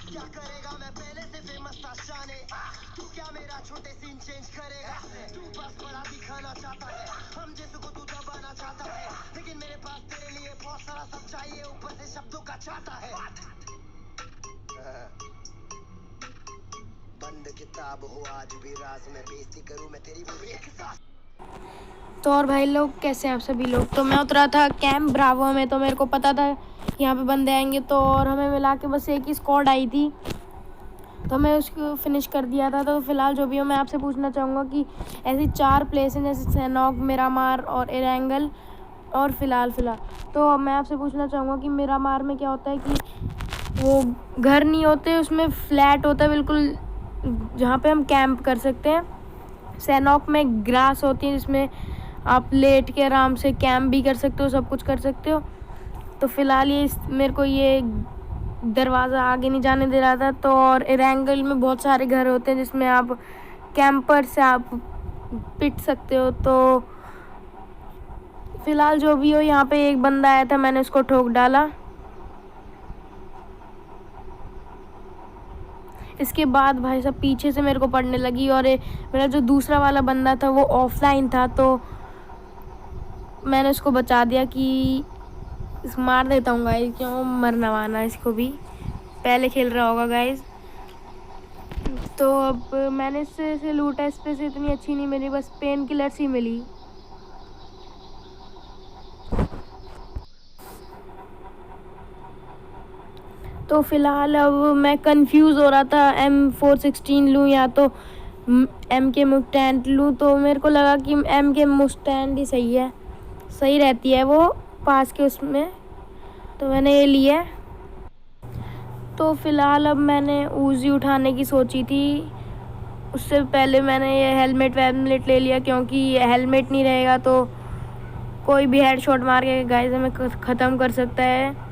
क्या करेगा मैं पहले से फेमस था शाने, तू क्या मेरा छोटे सीन चेंज करेगा, तू बस बड़ा दिखाना चाहता है, हम जैसे को तू दबाना चाहता है, लेकिन मेरे पास तेरे लिए बहुत सारा सब चाहिए, ऊपर से शब्दों का चाहता है। बंद किताब हो आज भी राज में बेइज्जती करूं मैं तेरी वो एक साथ। तो और भाई लोग कैसे हैं आप सभी लोग। तो मैं उतरा था कैंप ब्रावो में, तो मेरे को पता था यहाँ पे बंदे आएंगे, तो और हमें मिला के बस एक ही स्क्वाड आई थी, तो मैं उसको फिनिश कर दिया था। तो फिलहाल जो भी हो, मैं आपसे पूछना चाहूँगा कि ऐसी 4 प्लेस हैं जैसे सैनॉक, मिरामार और एरेंगल और फिलहाल तो मैं आपसे पूछना चाहूँगा कि मिरामार में क्या होता है कि वो घर नहीं होते, उसमें फ्लैट होता है बिल्कुल जहाँ पे हम कैंप कर सकते हैं। सैनॉक में ग्रास होती है जिसमें आप लेट के आराम से कैंप भी कर सकते हो, सब कुछ कर सकते हो। तो फिलहाल ये मेरे को ये दरवाज़ा आगे नहीं जाने दे रहा था। तो और एरेंगल में बहुत सारे घर होते हैं जिसमें आप कैंपर से आप पिट सकते हो। तो फिलहाल जो भी हो, यहाँ पे एक बंदा आया था, मैंने उसको ठोक डाला। इसके बाद भाई साहब पीछे से मेरे को पड़ने लगी, और मेरा जो दूसरा वाला बंदा था वो ऑफलाइन था, तो मैंने उसको बचा दिया कि मार देता हूँ गाइस, क्यों मरना वाना इसको भी, पहले खेल रहा होगा गाइस। तो अब मैंने इससे लूटा, इस पे से इतनी अच्छी नहीं मिली, बस पेन किलर्स ही मिली। तो फिलहाल अब मैं कंफ्यूज हो रहा था, M416 लूँ या तो MK मुस्टैंड लूँ। तो मेरे को लगा कि MK मुस्टैंड ही सही है, सही रहती है वो पास के उसमें, तो मैंने ये लिया। तो फिलहाल अब मैंने उजी उठाने की सोची थी, उससे पहले मैंने ये हेलमेट वेलमेट ले लिया, क्योंकि हेलमेट नहीं रहेगा तो कोई भी हेडशॉट मार के गाइस हमें ख़त्म कर सकता है।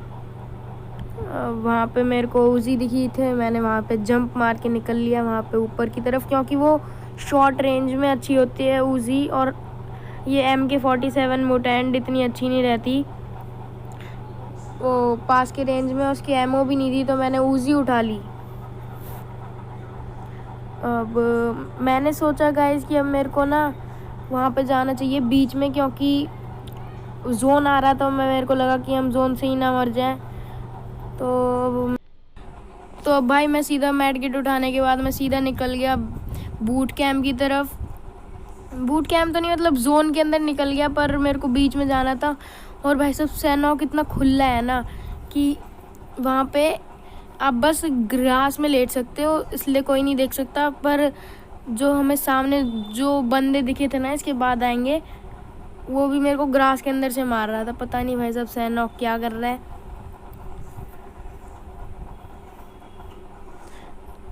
वहाँ पे मेरे को उजी दिखी थे, मैंने वहाँ पे जंप मार के निकल लिया वहाँ पे ऊपर की तरफ, क्योंकि वो शॉर्ट रेंज में अच्छी होती है उजी, और ये MK47 मुस्टैंड इतनी अच्छी नहीं रहती वो पास के रेंज में, उसकी एमओ भी नहीं थी, तो मैंने उजी उठा ली। अब मैंने सोचा गाइस कि अब मेरे को ना वहाँ पे जाना चाहिए बीच में, क्योंकि जोन आ रहा था, मेरे को लगा कि हम जोन से ही ना मर जाएं। तो अब भाई मैं सीधा मैट किट उठाने के बाद मैं सीधा निकल गया बूट कैंप की तरफ। बूट कैंप तो नहीं, मतलब जोन के अंदर निकल गया, पर मेरे को बीच में जाना था। और भाई साहब सैनॉक कितना खुला है ना कि वहाँ पे आप बस ग्रास में लेट सकते हो, इसलिए कोई नहीं देख सकता। पर जो हमें सामने जो बंदे दिखे थे ना, इसके बाद आएंगे, वो भी मेरे को ग्रास के अंदर से मार रहा था। पता नहीं भाई साहब सैनॉक क्या कर रहा है।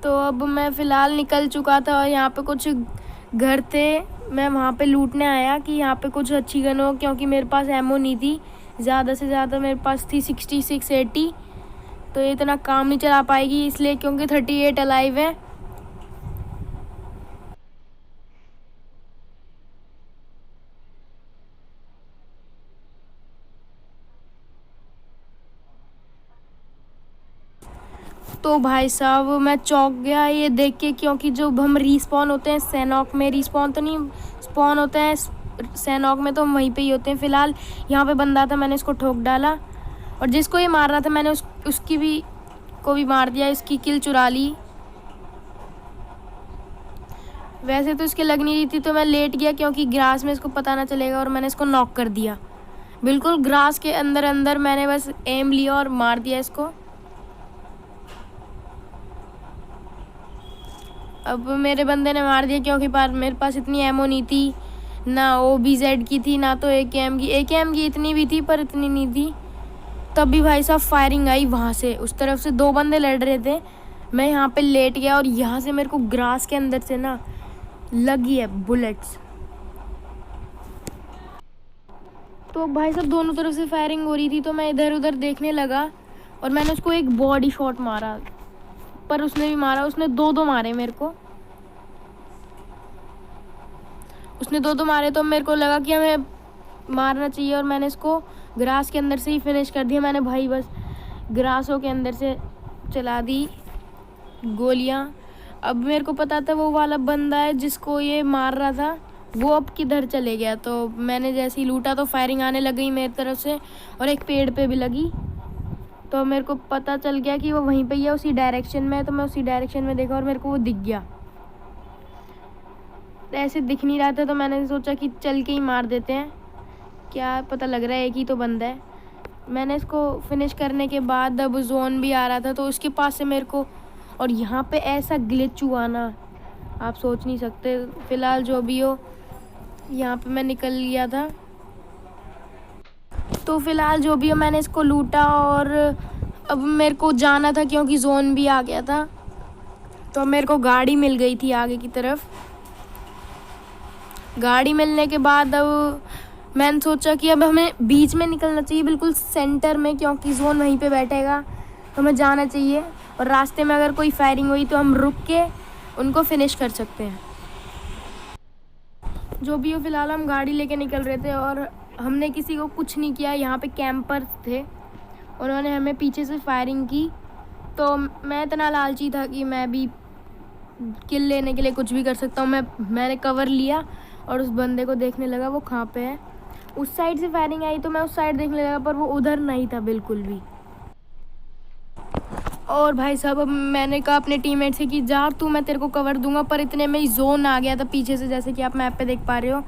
तो अब मैं फ़िलहाल निकल चुका था, और यहाँ पे कुछ घर थे, मैं वहाँ पे लूटने आया कि यहाँ पे कुछ अच्छी गन हो, क्योंकि मेरे पास एमओ नहीं थी, ज़्यादा से ज़्यादा मेरे पास थी 66-80, तो ये इतना काम नहीं चला पाएगी, इसलिए क्योंकि 38 अलाइव है। तो भाई साहब मैं चौंक गया ये देख के, क्योंकि जो हम रीस्पॉन होते हैं सैनॉक में, रीस्पॉन तो नहीं, स्पॉन होते हैं सैनॉक में, तो हम वहीं पे ही होते हैं। फ़िलहाल यहाँ पे बंदा था, मैंने इसको ठोक डाला, और जिसको ये मार रहा था मैंने उसकी भी को भी मार दिया, इसकी किल चुरा ली। वैसे तो इसके लग नहीं रही थी, तो मैं लेट गया क्योंकि ग्रास में इसको पता ना चलेगा, और मैंने इसको नॉक कर दिया बिल्कुल ग्रास के अंदर मैंने बस एम लिया और मार दिया इसको। अब मेरे बंदे ने मार दिया, क्योंकि मेरे पास इतनी एमओ नहीं थी, ना OBZ की थी, ना तो AKM की इतनी भी थी, पर इतनी नहीं थी। तब भी भाई साहब फायरिंग आई वहाँ से, उस तरफ से 2 बंदे लड़ रहे थे, मैं यहाँ पे लेट गया, और यहाँ से मेरे को ग्रास के अंदर से ना लगी है बुलेट्स। तो भाई साहब दोनों तरफ से फायरिंग हो रही थी, तो मैं इधर उधर देखने लगा, और मैंने उसको एक बॉडी शॉट मारा, पर उसने भी मारा, उसने 2 मारे मेरे को, उसने 2 मारे, तो मेरे को लगा कि हमें मारना चाहिए, और मैंने इसको ग्रास के अंदर से ही फिनिश कर दिया। मैंने भाई बस ग्रासों के अंदर से चला दी गोलियां। अब मेरे को पता था वो वाला बंदा है जिसको ये मार रहा था, वो अब किधर चले गया। तो मैंने जैसे ही लूटा तो फायरिंग आने लग गई मेरी तरफ से, और एक पेड़ पे भी लगी। तो मेरे को पता चल गया कि वो वहीं पे ही है, उसी डायरेक्शन में है। तो मैं उसी डायरेक्शन में देखा और मेरे को वो दिख गया। ऐसे दिख नहीं रहा था तो मैंने सोचा कि चल के ही मार देते हैं, क्या पता लग रहा है एक ही तो बंदा है। मैंने इसको फिनिश करने के बाद अब जोन भी आ रहा था तो उसके पास से मेरे को, और यहाँ पे ऐसा ग्लिच हुआ ना, आप सोच नहीं सकते। फ़िलहाल जो भी हो, यहाँ पे मैं निकल लिया था। तो फ़िलहाल जो भी हो, मैंने इसको लूटा और अब मेरे को जाना था क्योंकि जोन भी आ गया था। तो मेरे को गाड़ी मिल गई थी आगे की तरफ। गाड़ी मिलने के बाद अब मैंने सोचा कि अब हमें बीच में निकलना चाहिए, बिल्कुल सेंटर में, क्योंकि जोन वहीं पे बैठेगा। हमें जाना चाहिए और रास्ते में अगर कोई फायरिंग हुई तो हम रुक के उनको फिनिश कर सकते हैं। जो भी हो, फ़िलहाल हम गाड़ी लेके निकल रहे थे और हमने किसी को कुछ नहीं किया। यहाँ पे कैंपर्स थे, उन्होंने हमें पीछे से फायरिंग की। तो मैं इतना लालची था कि मैं भी किल लेने के लिए कुछ भी कर सकता हूँ। मैंने कवर लिया और उस बंदे को देखने लगा वो कहाँ पे है। उस साइड से फायरिंग आई तो मैं उस साइड देखने लगा, पर वो उधर नहीं था बिल्कुल भी। और भाई साहब, अब मैंने कहा अपने टीममेट से कि जा तू, मैं तेरे को कवर दूंगा। पर इतने में ही जोन आ गया था पीछे से, जैसे कि आप मैप पे देख पा रहे हो।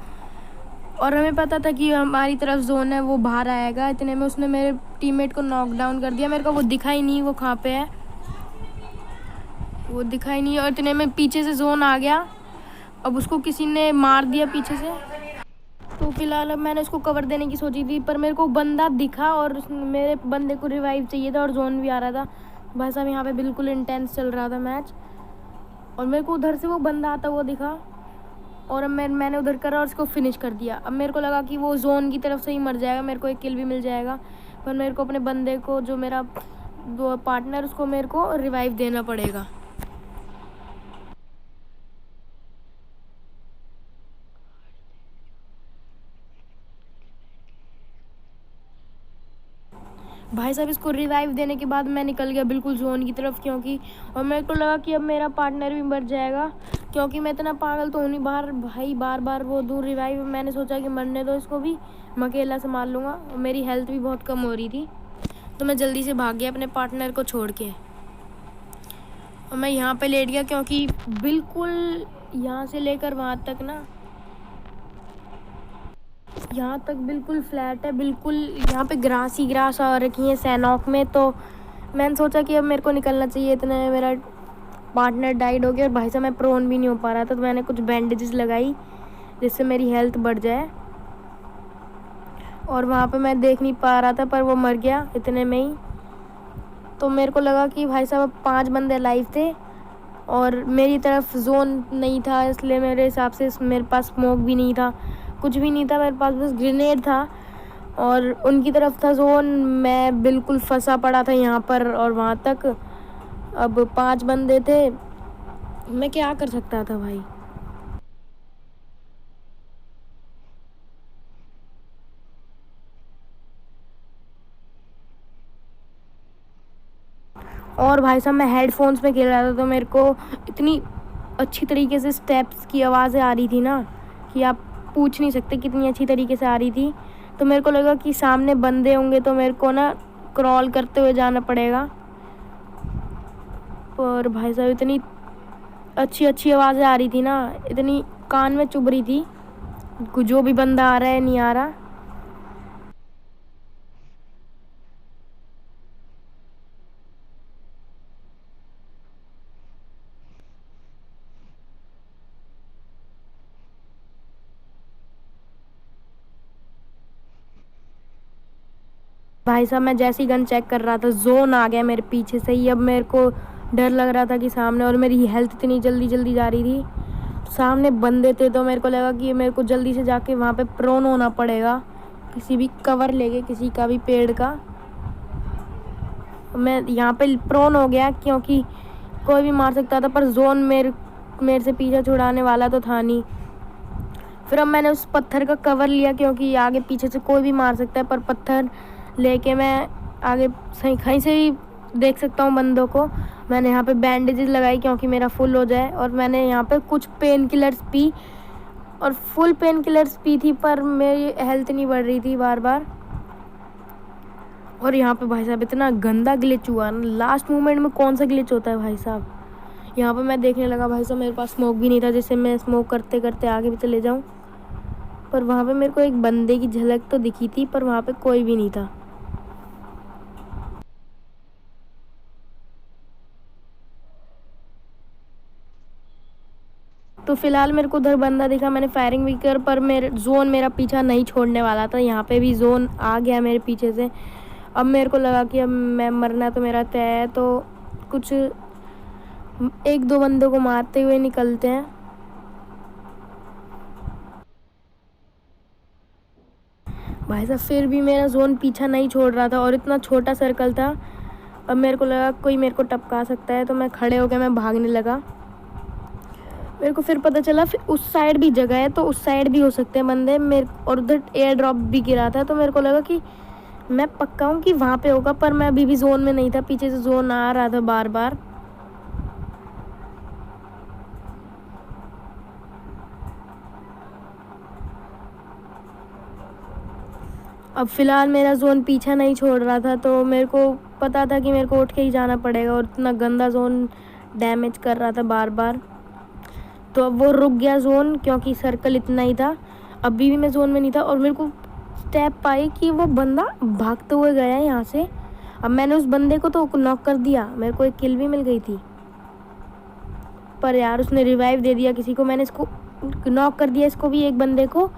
और हमें पता था कि हमारी तरफ जोन है, वो बाहर आएगा। इतने में उसने मेरे टीममेट को नॉकडाउन कर दिया। मेरे को वो दिखा ही नहीं वो कहाँ पे है, वो दिखा ही नहीं। और इतने में पीछे से जोन आ गया, अब उसको किसी ने मार दिया पीछे से। तो फिलहाल अब मैंने उसको कवर देने की सोची थी, पर मेरे को बंदा दिखा और मेरे बंदे को रिवाइव चाहिए था और जोन भी आ रहा था। भाई साहब, यहाँ पे बिल्कुल इंटेंस चल रहा था मैच, और मेरे को उधर से वो बंदा आता वो दिखा और अब मैंने उधर करा और उसको फिनिश कर दिया। अब मेरे को लगा कि वो जोन की तरफ से ही मर जाएगा, मेरे को एक किल भी मिल जाएगा। पर मेरे को अपने बंदे को, जो मेरा दो पार्टनर, उसको मेरे को रिवाइव देना पड़ेगा। भाई साहब, इसको रिवाइव देने के बाद मैं निकल गया बिल्कुल जोन की तरफ, क्योंकि और मेरे को लगा कि अब मेरा पार्टनर भी मर जाएगा, क्योंकि मैं इतना पागल तो हूँ नहीं बार बार वो दूर रिवाइव। मैंने सोचा कि मरने दो इसको भी, मैं अकेला संभाल लूँगा। और मेरी हेल्थ भी बहुत कम हो रही थी, तो मैं जल्दी से भाग गया अपने पार्टनर को छोड़ के। और मैं यहाँ पर लेट गया, क्योंकि बिल्कुल यहाँ से लेकर वहाँ तक ना, यहाँ तक बिल्कुल फ्लैट है, बिल्कुल यहाँ पे ग्रास ही ग्रास और रखी है सैनॉक में। तो मैंने सोचा कि अब मेरे को निकलना चाहिए। इतने मेरा पार्टनर डाइड हो गया और भाई साहब मैं प्रोन भी नहीं हो पा रहा था। तो मैंने कुछ बैंडेजेस लगाई जिससे मेरी हेल्थ बढ़ जाए, और वहाँ पे मैं देख नहीं पा रहा था पर वो मर गया इतने में ही। तो मेरे को लगा कि भाई साहब 5 बंदे लाइव थे और मेरी तरफ जोन नहीं था, इसलिए मेरे हिसाब से मेरे पास स्मोक भी नहीं था, कुछ भी नहीं था मेरे पास, बस ग्रेनेड था। और उनकी तरफ था जोन, मैं बिल्कुल फंसा पड़ा था यहाँ पर और वहाँ तक। अब 5 बंदे थे, मैं क्या कर सकता था भाई। और भाई साहब, मैं हेडफोन्स में खेल रहा था, तो मेरे को इतनी अच्छी तरीके से स्टेप्स की आवाज़ें आ रही थी ना कि आप पूछ नहीं सकते कितनी अच्छी तरीके से आ रही थी। तो मेरे को लगा कि सामने बंदे होंगे तो मेरे को ना क्रॉल करते हुए जाना पड़ेगा। और भाई साहब, इतनी अच्छी आवाज़ें आ रही थी ना, इतनी कान में चुभ रही थी, जो भी बंदा आ रहा है नहीं आ रहा। भाई साहब, मैं जैसे ही गन चेक कर रहा था, जोन आ गया मेरे पीछे से ही। अब मेरे को डर लग रहा था कि सामने, और मेरी हेल्थ इतनी जल्दी जा रही थी, सामने बंदे थे। तो मेरे को लगा कि मेरे को जल्दी से जाके वहाँ पे प्रोन होना पड़ेगा, किसी भी कवर लेके, किसी का भी पेड़ का। मैं यहाँ पे प्रोन हो गया क्योंकि कोई भी मार सकता था, पर जोन मेरे से पीछा छुड़ाने वाला तो था नहीं। फिर अब मैंने उस पत्थर का कवर लिया, क्योंकि आगे पीछे से कोई भी मार सकता है, पर पत्थर लेके मैं आगे कहीं से भी देख सकता हूँ बंदों को। मैंने यहाँ पे बैंडेजेस लगाई क्योंकि मेरा फुल हो जाए, और मैंने यहाँ पे कुछ पेन किलर्स पी, और फुल पेन किलर्स पी थी पर मेरी हेल्थ नहीं बढ़ रही थी बार बार। और यहाँ पे भाई साहब इतना गंदा ग्लिच हुआ ना, लास्ट मोमेंट में कौन सा ग्लिच होता है भाई साहब। यहाँ पे मैं देखने लगा भाई साहब, मेरे पास स्मोक भी नहीं था जिससे मैं स्मोक करते करते आगे भी चले जाऊँ, पर वहाँ पे मेरे को एक बंदे की झलक तो दिखी थी, पर वहाँ पे कोई भी नहीं था। तो फिलहाल मेरे को उधर बंदा दिखा, मैंने फायरिंग भी कर, पर मेरे जोन मेरा पीछा नहीं छोड़ने वाला था। यहाँ पे भी जोन आ गया मेरे पीछे से। अब मेरे को लगा कि अब मैं मरना तो मेरा तय है, तो कुछ 1-2 बंदों को मारते हुए निकलते हैं। भाई साहब फिर भी मेरा जोन पीछा नहीं छोड़ रहा था, और इतना छोटा सर्कल था। अब मेरे को लगा कोई मेरे को टपका सकता है, तो मैं खड़े होकर मैं भागने लगा। मेरे को फिर पता चला फिर उस साइड भी जगह है, तो उस साइड भी हो सकते हैं बंदे मेरे, और उधर एयर ड्रॉप भी गिरा था। तो मेरे को लगा कि मैं पक्का हूँ कि वहाँ पे होगा, पर मैं अभी भी जोन में नहीं था, पीछे से जोन आ रहा था बार बार। अब फिलहाल मेरा जोन पीछा नहीं छोड़ रहा था, तो मेरे को पता था कि मेरे को उठ के ही जाना पड़ेगा, और इतना गंदा जोन डैमेज कर रहा था बार बार। तो अब वो रुक गया जोन, क्योंकि सर्कल इतना ही था। अभी भी मैं जोन में नहीं था, और मेरे को स्टेप पाई कि वो बंदा भागते हुए गया है यहाँ से। अब मैंने उस बंदे को तो नॉक कर दिया, मेरे को एक किल भी मिल गई थी, पर यार उसने रिवाइव दे दिया किसी को। मैंने इसको नॉक कर दिया, इसको भी, एक बंदे को।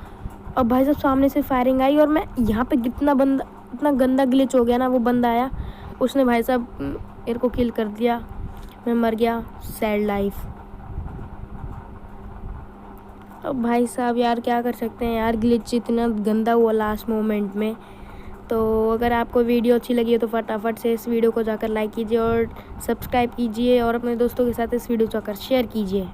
अब भाई साहब सामने से फायरिंग आई, और मैं यहाँ पे इतना गंदा ग्लिच हो गया ना, वो बंदा आया, उसने भाई साहब मेरे को किल कर दिया, मैं मर गया। Sad life. अब भाई साहब यार क्या कर सकते हैं यार, ग्लिच इतना गंदा हुआ लास्ट मोमेंट में। तो अगर आपको वीडियो अच्छी लगी हो तो फटाफट से इस वीडियो को जाकर लाइक कीजिए और सब्सक्राइब कीजिए, और अपने दोस्तों के साथ इस वीडियो को जाकर शेयर कीजिए।